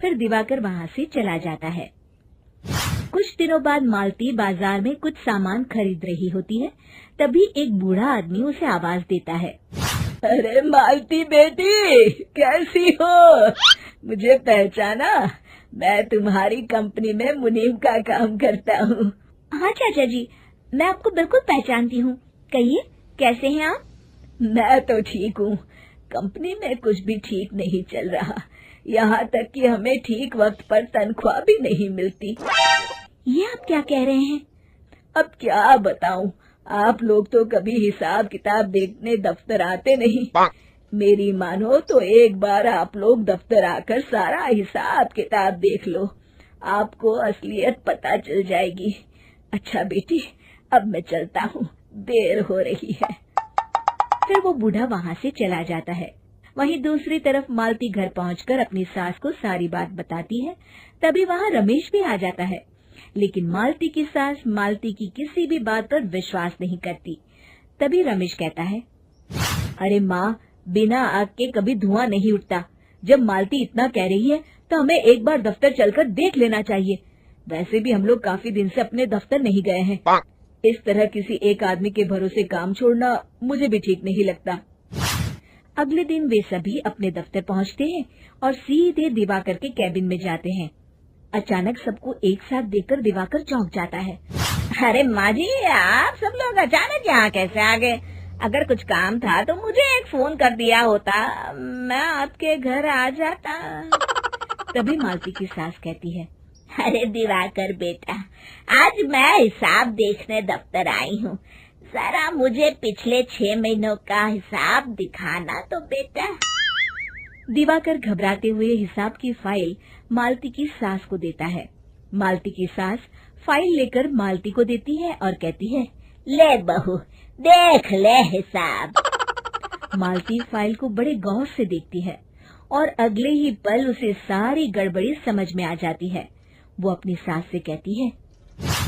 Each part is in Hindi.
फिर दिवाकर वहाँ से चला जाता है। कुछ दिनों बाद मालती बाजार में कुछ सामान खरीद रही होती है। तभी एक बूढ़ा आदमी उसे आवाज देता है। अरे मालती बेटी, कैसी हो? मुझे पहचाना? मैं तुम्हारी कंपनी में मुनीम का काम करता हूँ। हाँ चाचा जी, मैं आपको बिल्कुल पहचानती हूँ। कहिए, कैसे हैं आप? मैं तो ठीक हूँ। कंपनी में कुछ भी ठीक नहीं चल रहा, यहाँ तक कि हमें ठीक वक्त पर तनख्वाह भी नहीं मिलती। ये आप क्या कह रहे हैं? अब क्या बताऊं, आप लोग तो कभी हिसाब किताब देखने दफ्तर आते नहीं। मेरी मानो तो एक बार आप लोग दफ्तर आकर सारा हिसाब किताब देख लो, आपको असलियत पता चल जाएगी। अच्छा बेटी, अब मैं चलता हूँ, देर हो रही है। फिर वो बूढ़ा वहाँ से चला जाता है। वहीं दूसरी तरफ मालती घर पहुंचकर अपनी सास को सारी बात बताती है। तभी वहाँ रमेश भी आ जाता है, लेकिन मालती की सास मालती की किसी भी बात पर विश्वास नहीं करती। तभी रमेश कहता है, अरे माँ, बिना आग के कभी धुआं नहीं उठता। जब मालती इतना कह रही है तो हमें एक बार दफ्तर चलकर देख लेना चाहिए। वैसे भी हम लोग काफी दिन से अपने दफ्तर नहीं गए हैं। इस तरह किसी एक आदमी के भरोसे काम छोड़ना मुझे भी ठीक नहीं लगता। अगले दिन वे सभी अपने दफ्तर पहुंचते हैं और सीधे दिवाकर के कैबिन में जाते हैं। अचानक सबको एक साथ देखकर दिवाकर चौंक जाता है। अरे माँ जी, आप सब लोग अचानक यहाँ कैसे आ गए? अगर कुछ काम था तो मुझे एक फोन कर दिया होता, मैं आपके घर आ जाता। तभी मालती की सास कहती है, अरे दिवाकर बेटा, आज मैं हिसाब देखने दफ्तर आई हूँ। जरा मुझे पिछले 6 महीनों का हिसाब दिखाना तो बेटा। दिवाकर घबराते हुए हिसाब की फाइल मालती की सास को देता है। मालती की सास फाइल लेकर मालती को देती है और कहती है, ले बहू, देख ले हिसाब। मालती फाइल को बड़े गौर से देखती है और अगले ही पल उसे सारी गड़बड़ी समझ में आ जाती है। वो अपनी सास से कहती है,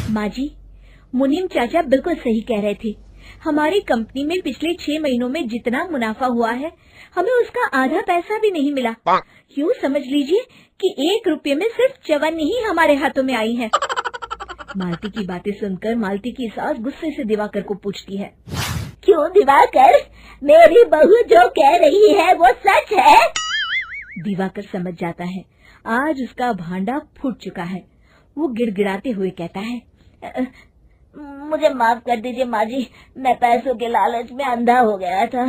माँ जी, मुनीम चाचा बिल्कुल सही कह रहे थे। हमारी कंपनी में पिछले 6 महीनों में जितना मुनाफा हुआ है, हमें उसका आधा पैसा भी नहीं मिला। यूँ समझ लीजिए कि 1 रुपये में सिर्फ चवन्नी ही हमारे हाथों में आई है। मालती की बातें सुनकर मालती की सास गुस्से से दिवाकर को पूछती है, क्यों दिवाकर, मेरी बहू जो कह रही है वो सच है? दिवाकर समझ जाता है आज उसका भांडा फूट चुका है। वो गिड़गिड़ाते हुए कहता है, मुझे माफ कर दीजिए माँ जी, मैं पैसों के लालच में अंधा हो गया था।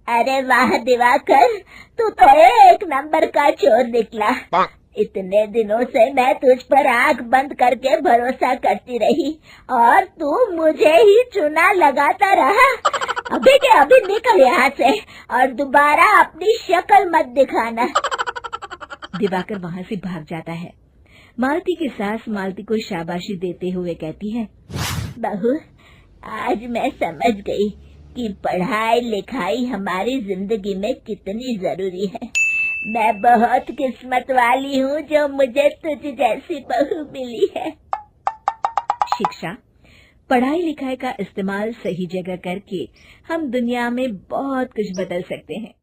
अरे वाह दिवाकर, तू तो एक नंबर का चोर निकला। इतने दिनों से मैं तुझ पर आंख बंद करके भरोसा करती रही और तू मुझे ही चुना लगाता रहा। अभी के अभी निकल यहाँ से और दोबारा अपनी शक्ल मत दिखाना। दिवाकर वहाँ से भाग जाता है। मालती की सास मालती को शाबाशी देते हुए कहती है, बहू, आज मैं समझ गई कि पढ़ाई लिखाई हमारी जिंदगी में कितनी जरूरी है। मैं बहुत किस्मत वाली हूँ जो मुझे तुझ जैसी बहू मिली है। शिक्षा, पढ़ाई लिखाई का इस्तेमाल सही जगह करके हम दुनिया में बहुत कुछ बदल सकते हैं।